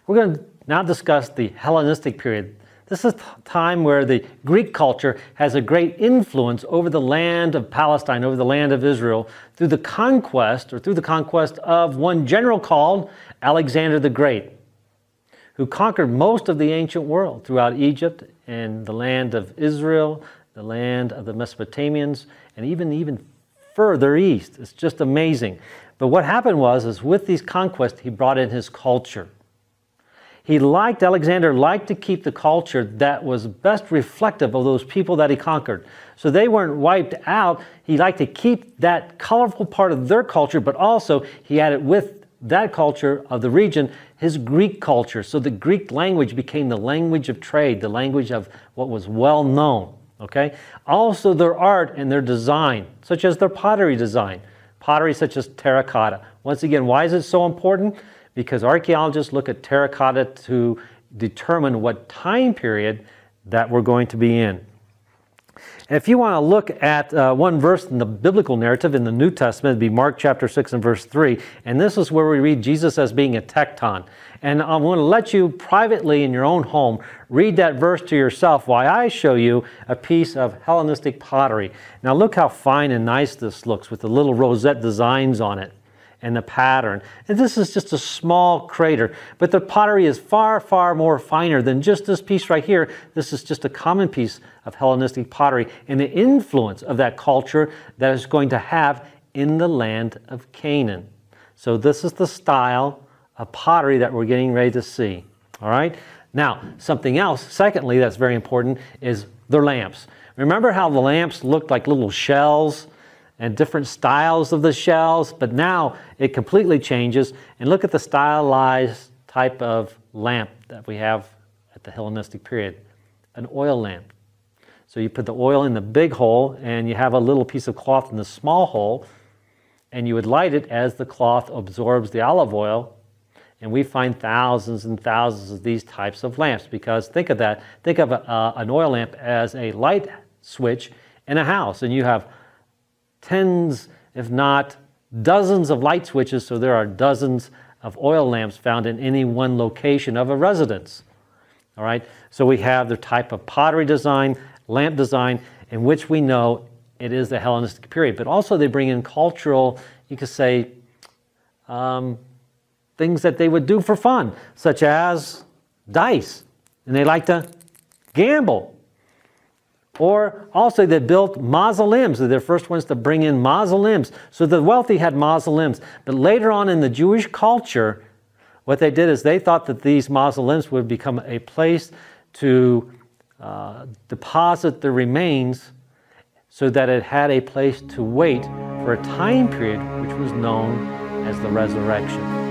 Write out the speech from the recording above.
We're going to now discuss the Hellenistic period. This is a time where the Greek culture has a great influence over the land of Palestine, over the land of Israel, through the conquest of one general called Alexander the Great, who conquered most of the ancient world throughout Egypt and the land of Israel, the land of the Mesopotamians, and even further east. It's just amazing. But what happened was with these conquests, he brought in his culture. Alexander liked to keep the culture that was best reflective of those people that he conquered. So they weren't wiped out. He liked to keep that colorful part of their culture, but also he added with that culture of the region, his Greek culture. So the Greek language became the language of trade, the language of what was well known. Okay? Also their art and their design, such as their pottery design. Pottery such as terracotta. Once again, why is it so important? Because archaeologists look at terracotta to determine what time period that we're going to be in. And if you want to look at one verse in the biblical narrative in the New Testament, it'd be Mark chapter 6 and verse 3. And this is where we read Jesus as being a tecton. And I'm going to let you privately in your own home read that verse to yourself while I show you a piece of Hellenistic pottery. Now look how fine and nice this looks with the little rosette designs on it and the pattern. And this is just a small crater, but the pottery is far, far more finer than just this piece right here. This is just a common piece of Hellenistic pottery and the influence of that culture that is going to have in the land of Canaan. So this is the style of pottery that we're getting ready to see. All right? Now, something else, secondly, that's very important is their lamps. Remember how the lamps looked like little shells and different styles of the shells, but now it completely changes. And look at the stylized type of lamp that we have at the Hellenistic period, an oil lamp. So you put the oil in the big hole and you have a little piece of cloth in the small hole, and you would light it as the cloth absorbs the olive oil. And we find thousands and thousands of these types of lamps, because think of that. Think of an oil lamp as a light switch in a house, and you have tens, if not dozens of light switches, so there are dozens of oil lamps found in any one location of a residence. All right, so we have the type of pottery design, lamp design, in which we know it is the Hellenistic period. But also they bring in cultural, you could say, things that they would do for fun, such as dice, and they like to gamble. Or also they built mausoleums. They're the first ones to bring in mausoleums. So the wealthy had mausoleums. But later on in the Jewish culture, what they did is they thought that these mausoleums would become a place to deposit the remains, so that it had a place to wait for a time period which was known as the resurrection.